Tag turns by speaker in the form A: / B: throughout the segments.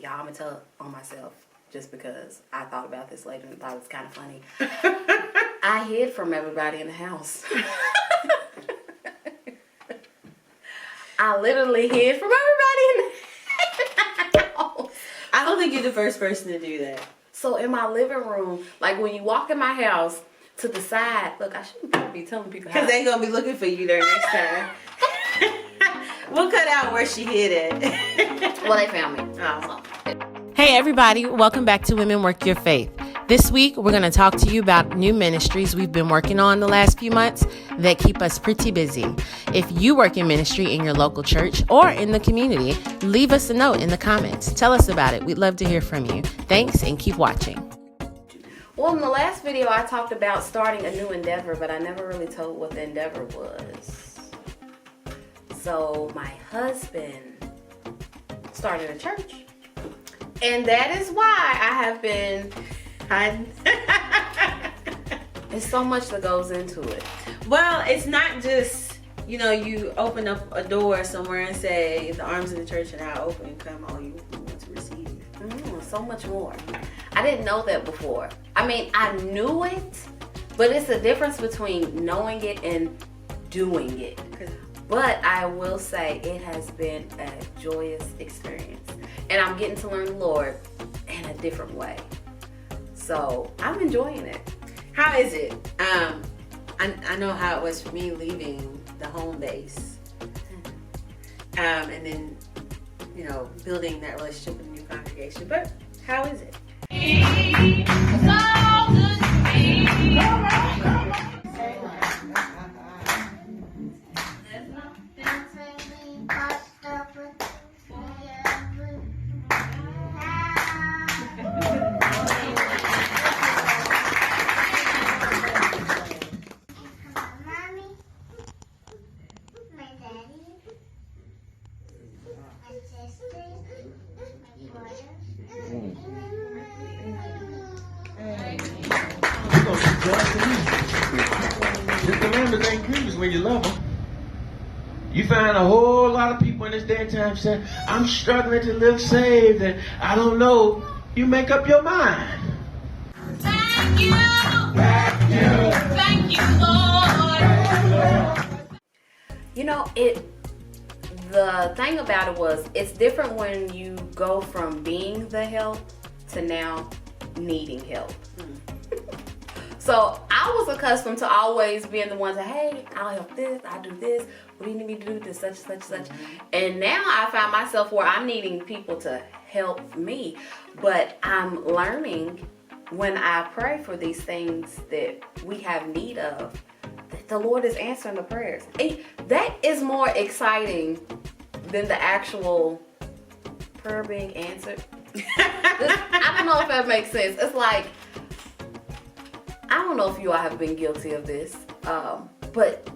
A: y'all, I'm going to tell it on myself just because I thought about this later and thought it was kind of funny. I hid from everybody in the house. I literally hid from everybody in the house.
B: I don't think you're the first person to do that.
A: So in my living room, like when you walk in my house, to the side, look, I shouldn't be telling people how.
B: Because they're going to be looking for you there next time. We'll cut out where she hid it.
A: Well, they found me.
B: Oh.
C: Hey everybody, welcome back to Women Work Your Faith. This week, we're going to talk to you about new ministries we've been working on the last few months that keep us pretty busy. If you work in ministry in your local church or in the community, leave us a note in the comments. Tell us about it. We'd love to hear from you. Thanks and keep watching.
A: Well, in the last video, I talked about starting a new endeavor, but I never really told what the endeavor was. So my husband started a church. And that is why I have been hiding. There's so much that goes into it.
B: Well, it's not just, you open up a door somewhere and say, the arms of the church are now open, come all you who want to receive.
A: So much more. I didn't know that before. I mean, I knew it, but it's a difference between knowing it and doing it. But I will say it has been a joyous experience. And I'm getting to learn the Lord in a different way. So I'm enjoying it.
B: How is it? I know how it was for me leaving the home base. And then, building that relationship with a new congregation. But how is it?
D: The members ain't grievous when you love them. You find a whole lot of people in this day and time saying, I'm struggling to live saved and I don't know. You make up your mind.
E: Thank you. Thank you. Thank you, Lord.
A: The thing about it was, it's different when you go from being the help to now needing help. So I was accustomed to always being the one to, hey, I'll help this, I'll do this. What do you need me to do? This, such, such, such. And now I find myself where I'm needing people to help me. But I'm learning when I pray for these things that we have need of, that the Lord is answering the prayers. That is more exciting than the actual prayer being answered. I don't know if that makes sense. It's like, I don't know if you all have been guilty of this, but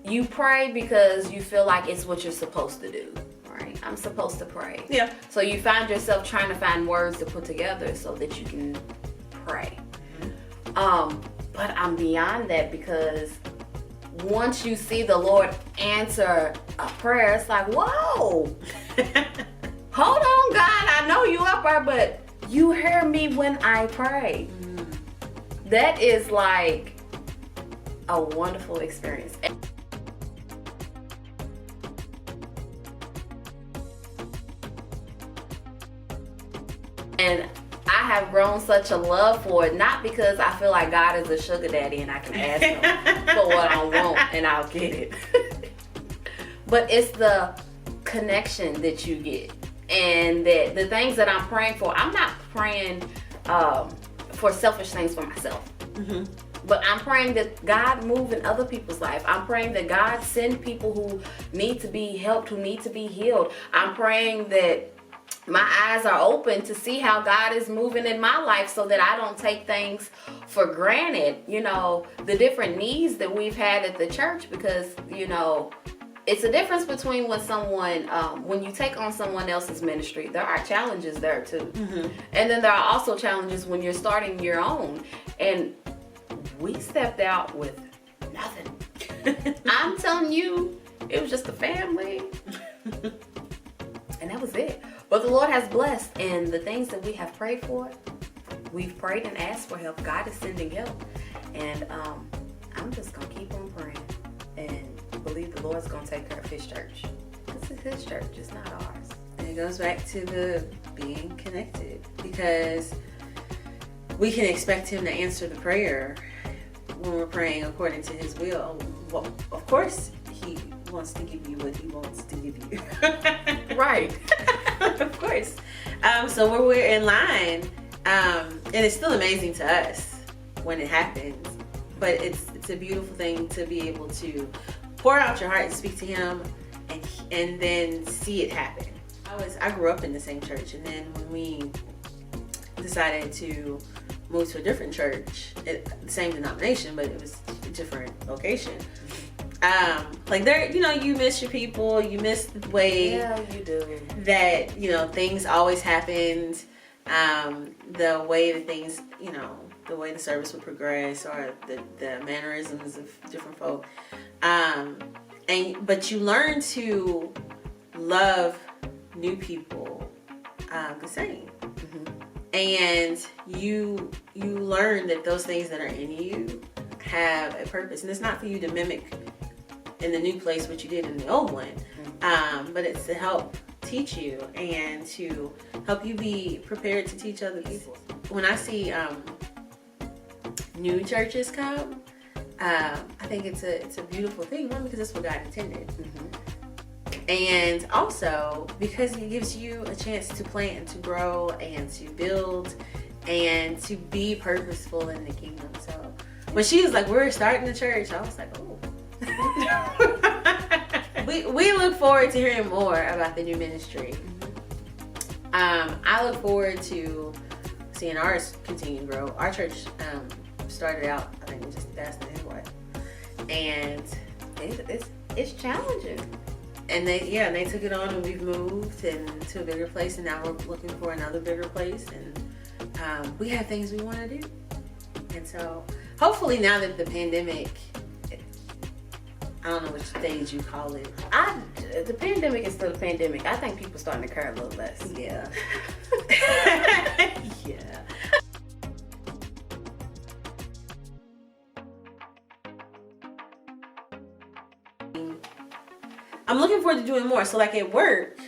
A: you pray because you feel like it's what you're supposed to do, right? I'm supposed to pray.
B: Yeah.
A: So you find yourself trying to find words to put together so that you can pray. But I'm beyond that, because once you see the Lord answer a prayer, it's like, whoa, hold on, God, I know you up there, but you hear me when I pray. That is like a wonderful experience. And I have grown such a love for it, not because I feel like God is a sugar daddy and I can ask him for what I want and I'll get it. But it's the connection that you get, and that the things that I'm praying for, I'm not praying for selfish things for myself. But I'm praying that God move in other people's life. I'm praying that God send people who need to be helped, who need to be healed. I'm praying that my eyes are open to see how God is moving in my life, so that I don't take things for granted. The different needs that we've had at the church, because, it's a difference between when you take on someone else's ministry, there are challenges there too. And then there are also challenges when you're starting your own. And we stepped out with nothing. I'm telling you, it was just a family. And that was it. But the Lord has blessed, and the things that we have prayed for, we've prayed and asked for help. God is sending help, and I'm just gonna keep on praying and believe the Lord's gonna take care of His church. This is His church, it's not ours.
B: And it goes back to the being connected, because we can expect Him to answer the prayer when we're praying according to His will. Well, of course, He wants to give you what He wants to give you.
A: Right.
B: Of course. So when we're in line, and it's still amazing to us when it happens, but it's a beautiful thing to be able to pour out your heart and speak to Him, and then see it happen. I grew up in the same church, and then when we decided to move to a different church, the same denomination, but it was a different location. Like there, you miss your people, you miss the way
A: you do.
B: that, things always happened, the way that things, the way the service would progress, or the mannerisms of different folk. But you learn to love new people the same. And you learn that those things that are in you have a purpose, and it's not for you to mimic in the new place what you did in the old one, but it's to help teach you and to help you be prepared to teach other people. When I see new churches come, I think it's a beautiful thing, one, because that's what God intended. And also because it gives you a chance to plant and to grow and to build and to be purposeful in the kingdom. So when she was like, we're starting the church, I was like, oh. we look forward to hearing more about the new ministry. I look forward to seeing ours continue to grow. Our church started out, I think, just last night, and
A: it's challenging.
B: And they took it on, and we've moved to a bigger place, and now we're looking for another bigger place, and we have things we want to do. And so hopefully now that the pandemic, I don't know which stage you call it.
A: The pandemic is still the pandemic. I think people starting to care a little less.
B: Yeah. Yeah. I'm looking forward to doing more. So like at work,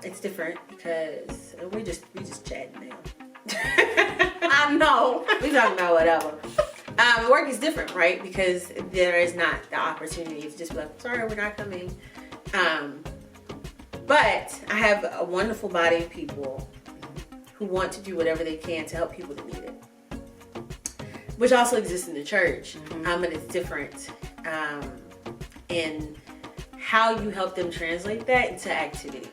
B: it's different because we just chatting now.
A: I know.
B: We talking about whatever. Work is different, right? Because there is not the opportunity to just be like, sorry, we're not coming. But I have a wonderful body of people who want to do whatever they can to help people that need it, which also exists in the church, but it's different in how you help them translate that into activity.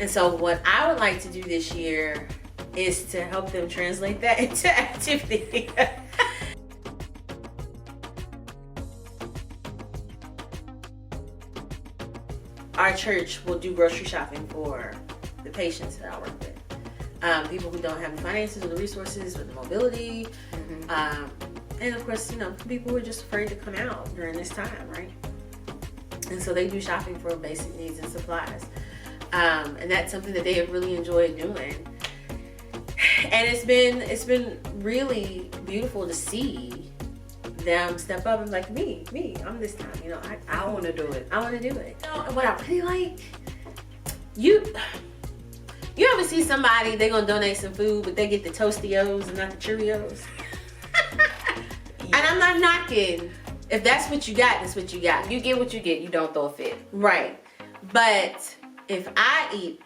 B: And so what I would like to do this year is to help them translate that into activity. Our church will do grocery shopping for the patients that I work with. People who don't have the finances or the resources or the mobility. And of course, people who are just afraid to come out during this time, right? And so they do shopping for basic needs and supplies. And that's something that they have really enjoyed doing. And it's been really beautiful to see them step up and like, me, I'm this time,
A: I want to do it.
B: I want to do it. What I really like, you ever see somebody, they're going to donate some food, but they get the Tostios and not the Cheerios? And I'm not knocking. If that's what you got, that's what you got.
A: You get what you get. You don't throw a fit.
B: Right. But if I eat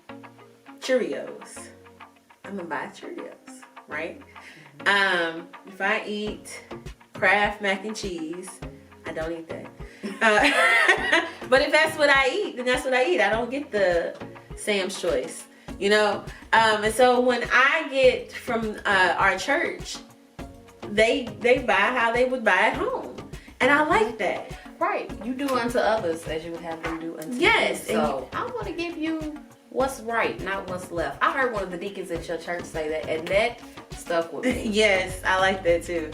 B: Cheerios, I'm going to buy Cheerios, right? If I eat Kraft mac and cheese, I don't eat that. But if that's what I eat, then that's what I eat. I don't get the Sam's Choice, And so when I get from our church, they buy how they would buy at home. And I like that.
A: Right. You do unto others as you would have them do unto you.
B: Yes.
A: So I want to give you what's right, not what's left. I heard one of the deacons at your church say that, and that stuck with me.
B: Yes, I like that too.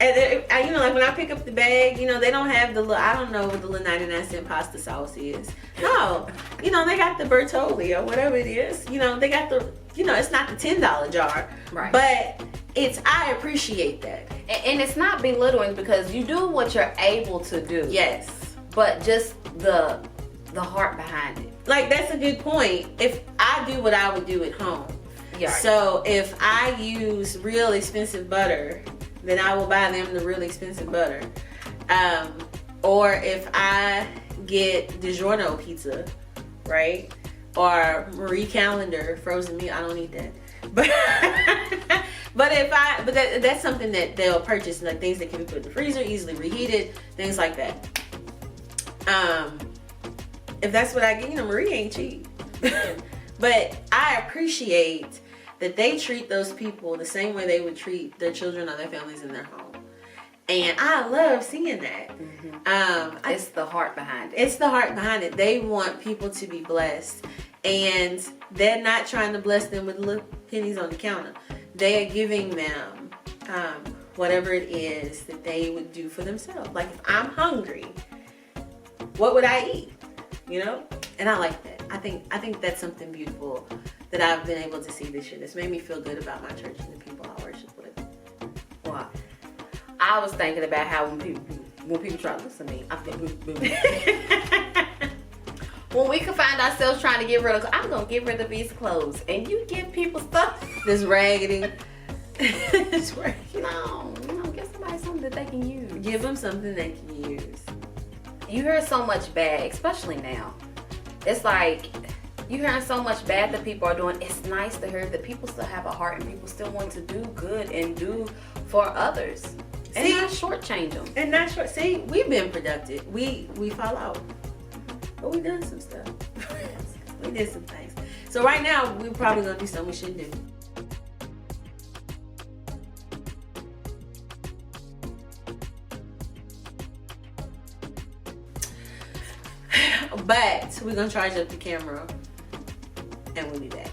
B: And you know, like when I pick up the bag, you know, they don't have the little, I don't know what the little 99-cent pasta sauce is. No, you know, they got the Bertolli or whatever it is. You know, they got the, you know, it's not the $10 jar.
A: Right.
B: But I appreciate that.
A: And it's not belittling because you do what you're able to do.
B: Yes.
A: But just the heart behind it.
B: Like, that's a good point. If I do what I would do at home.
A: Yeah.
B: So if I use real expensive butter, then I will buy them the really expensive butter. Or if I get DiGiorno pizza, right? Or Marie Calendar frozen meal, I don't eat that. But that's something that they'll purchase, like things that can be put in the freezer, easily reheated, things like that. If that's what I get, you know, Marie ain't cheap. But I appreciate that they treat those people the same way they would treat their children or their families in their home. And I love seeing that.
A: Mm-hmm. It's the heart behind it.
B: It's the heart behind it. They want people to be blessed. And they're not trying to bless them with little pennies on the counter. They are giving them whatever it is that they would do for themselves. Like, if I'm hungry, what would I eat? You know? And I like that. I think that's something beautiful that I've been able to see this year. That's made me feel good about my church and the people I worship with.
A: Wow. I was thinking about how when people try to listen to me, when we can find ourselves trying to get rid of, I'm gonna get rid of these clothes, and you give people stuff
B: This raggedy. This raggedy.
A: No, give somebody something that they can use.
B: Give them something they can use.
A: You hear so much bad, especially now. It's like you hearing so much bad that people are doing. It's nice to hear that people still have a heart and people still want to do good and do for others. And not shortchange them.
B: And not short. See, we've been productive. We fall out, but we done some stuff. We did some things. So right now, we're probably gonna do something we shouldn't do. But we're gonna charge up the camera, and we'll be back.